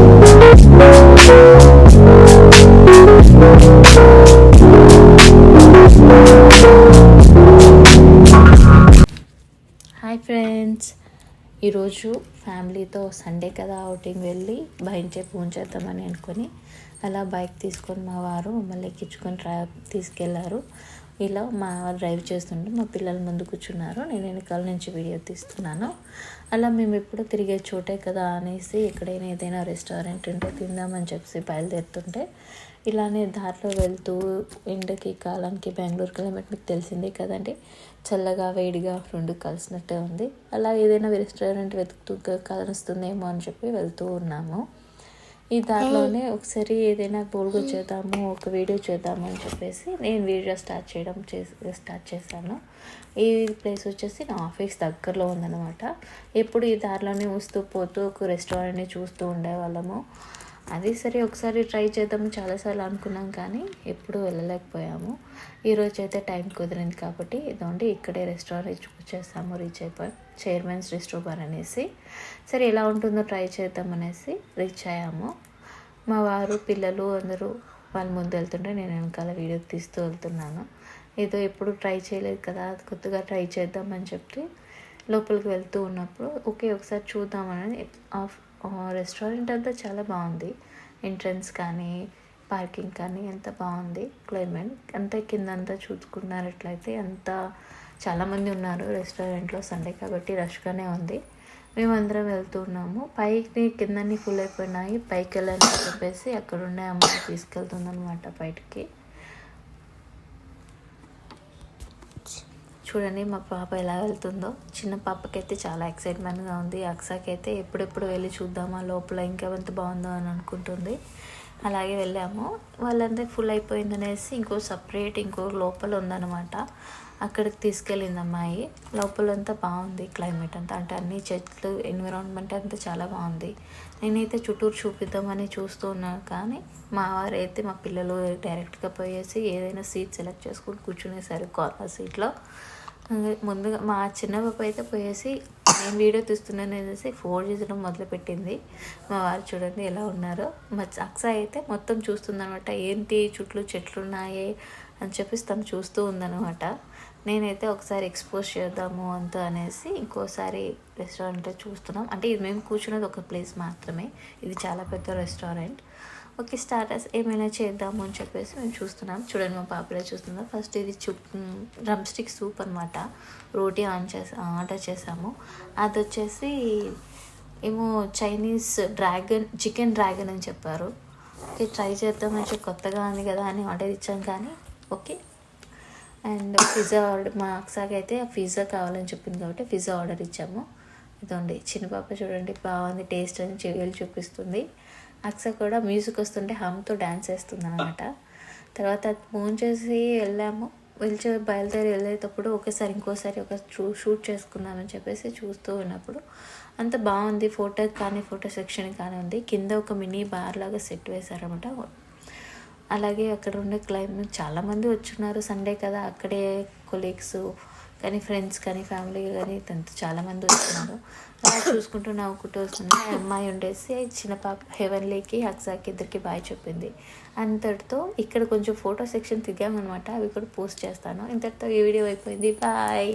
Hi friends, ఈరోజు ఫ్యామిలీతో Sunday కదా అవుటింగ్ వెళ్ళి బయట ఫోన్ చేద్దామని అనుకొని అలా బైక్ తీసుకొని మా వారు మమ్మల్ని ఎక్కించుకొని తీసుకెళ్లారు. ఇలా మా వారు డ్రైవ్ చేస్తుంటే మా పిల్లలు ముందు కూర్చున్నారు, నేను వెనకాల నుంచి వీడియో తీస్తున్నాను. అలా మేము ఎప్పుడు తిరిగే చోటే కదా అనేసి ఎక్కడైనా ఏదైనా రెస్టారెంట్ ఉంటే తిందామని చెప్పి బయలుదేరుతుంటే ఇలానే దారిలో వెళ్తూ ఎండకి కాలానికి బెంగళూరు క్లైమేట్ మీకు తెలిసిందే కదండి, చల్లగా వేడిగా రెండు కలిసినట్టే ఉంది. అలా ఏదైనా రెస్టారెంట్ వెతుకుతూ కలుస్తుందేమో అని చెప్పి వెళ్తూ ఉన్నాము. ఈ దారిలోనే ఒకసారి ఏదైనా బోల్గో చేద్దాము, ఒక వీడియో చేద్దాము అని చెప్పేసి నేను వీడియో స్టార్ట్ చేశాను. ఈ ప్లేస్ వచ్చేసి నా ఆఫీస్ దగ్గరలో ఉందన్నమాట. ఎప్పుడు ఈ దారిలోనే వస్తూ పోతూ ఒక రెస్టారెంట్ని చూస్తూ ఉండేవాళ్ళము. అది సరే ఒకసారి ట్రై చేద్దాము చాలాసార్లు అనుకున్నాం, కానీ ఎప్పుడూ వెళ్ళలేకపోయాము. ఈరోజు అయితే టైం కుదిరింది కాబట్టి ఇదండి ఇక్కడే రెస్టారెంట్ వచ్చేసాము. రీచ్ అయిపోయి చైర్మన్స్ రెస్టో బార్ అనేసి, సరే ఎలా ఉంటుందో ట్రై చేద్దామనేసి రీచ్ అయ్యాము. మా వారు పిల్లలు అందరూ వాళ్ళ ముందు వెళ్తుంటే నేను వెనకాల వీడియో తీస్తూ వెళ్తున్నాను. ఏదో ఎప్పుడు ట్రై చేయలేదు కదా, కొత్తగా ట్రై చేద్దామని చెప్పి లోపలికి వెళ్తూ ఉన్నప్పుడు ఓకే ఒకసారి చూద్దామని రెస్టారెంట్ అంతా చాలా బాగుంది. ఎంట్రన్స్ కానీ పార్కింగ్ కానీ ఎంత బాగుంది. క్లైమేట్ అంతా కిందంతా చూసుకున్నట్లయితే అంతా చాలామంది ఉన్నారు రెస్టారెంట్లో. సండే కాబట్టి రష్గానే ఉంది. మేమందరం వెళ్తున్నాము. పైకి కిందన్నీ ఫుల్ అయిపోయినాయి. పైకి వెళ్ళని చెప్పేసి అక్కడ ఉండే అమ్మాయి తీసుకెళ్తుందనమాట బయటికి. చూడండి మా పాప ఎలా వెళ్తుందో. చిన్న పాపకైతే చాలా ఎక్సైట్మెంట్గా ఉంది. అక్సాకి అయితే ఎప్పుడెప్పుడు వెళ్ళి చూద్దామా లోపల ఇంకా ఎంత బాగుందో అని అనుకుంటుంది. అలాగే వెళ్ళాము. వాళ్ళంతా ఫుల్ అయిపోయిందనేసి ఇంకో లోపల ఉందన్నమాట, అక్కడికి తీసుకెళ్ళింది అమ్మాయి. లోపలంతా బాగుంది క్లైమేట్ అంతా, అంటే అన్ని చెట్లు ఎన్విరాన్మెంట్ అంతా చాలా బాగుంది. నేనైతే చుట్టూరు చూపిద్దామని చూస్తూ ఉన్నాను, కానీ మా వారు అయితే మా పిల్లలు డైరెక్ట్గా పోయేసి ఏదైనా సీట్ సెలెక్ట్ చేసుకుని కూర్చునేసారు కార్నర్ సీట్లో. ముందుగా మా చిన్న పాప అయితే పోయేసి నేను వీడియో తీస్తున్నాను అనేసి ఫోన్ చేయడం మొదలుపెట్టింది. మా వారు చూడండి ఎలా ఉన్నారో. మా అక్సా అయితే మొత్తం చూస్తుందనమాట, ఏంటి చుట్టూ చెట్లు ఉన్నాయి అని చెప్పేసి తను చూస్తూ ఉందనమాట. నేనైతే ఒకసారి ఎక్స్పోజ్ చేద్దాము అంతా అనేసి ఇంకోసారి రెస్టారెంట్లో చూస్తున్నాం. అంటే ఇది మేము కూర్చున్నది ఒక ప్లేస్ మాత్రమే, ఇది చాలా పెద్ద రెస్టారెంట్. ఓకే స్టార్టర్స్ ఏమైనా చేద్దాము అని చెప్పేసి మేము చూస్తున్నాం. చూడండి మా పాపలే చూస్తున్నాం. ఫస్ట్ ఇది డ్రమ్ స్టిక్ సూప్ అనమాట. రోటీ ఆర్డర్ చేసాము. అది వచ్చేసి ఏమో చైనీస్ చికెన్ డ్రాగన్ అని చెప్పారు. ఓకే ట్రై చేద్దామని చెప్పి కొత్తగా ఉంది కదా అని ఆర్డర్ ఇచ్చాం, కానీ ఓకే. అండ్ పిజ్జా ఆర్డర్, మా అక్సాకి అయితే పిజ్జా కావాలని చెప్పింది కాబట్టి పిజ్జా ఆర్డర్ ఇచ్చాము. ఇదండి చిన్న పాప చూడండి బాగుంది టేస్ట్ అని వెళ్ళి చూపిస్తుంది. అక్సా కూడా మ్యూజిక్ వస్తుంటే హమ్తో డ్యాన్స్ వేస్తుంది అనమాట. తర్వాత ఫోన్ చేసి వెళ్ళాము. బయలుదేరి వెళ్ళేటప్పుడు ఇంకోసారి షూట్ చేసుకుందామని చెప్పేసి చూస్తూ ఉన్నప్పుడు అంత బాగుంది. ఫోటో సెక్షన్ కానీ ఉంది. కింద ఒక మినీ బార్ లాగా సెట్ వేశారనమాట. అలాగే అక్కడ ఉండే క్లైమేట్ చాలామంది వచ్చున్నారు సండే కదా, అక్కడే కొలీగ్స్ కానీ ఫ్రెండ్స్ కానీ ఫ్యామిలీ కానీ చాలామంది వస్తున్నారు. అలా చూసుకుంటూ నవ్వుకుంటూ వస్తుంది. అమ్మాయి ఉండేసి చిన్న పాప హెవెన్లీకి అక్సాకి ఇద్దరికి బాయ్ చెప్పింది. అంతటితో ఇక్కడ కొంచెం ఫోటో సెక్షన్ దిగామన్నమాట, అవి కూడా పోస్ట్ చేస్తాను. ఇంతటితో ఈ వీడియో అయిపోయింది. బాయ్.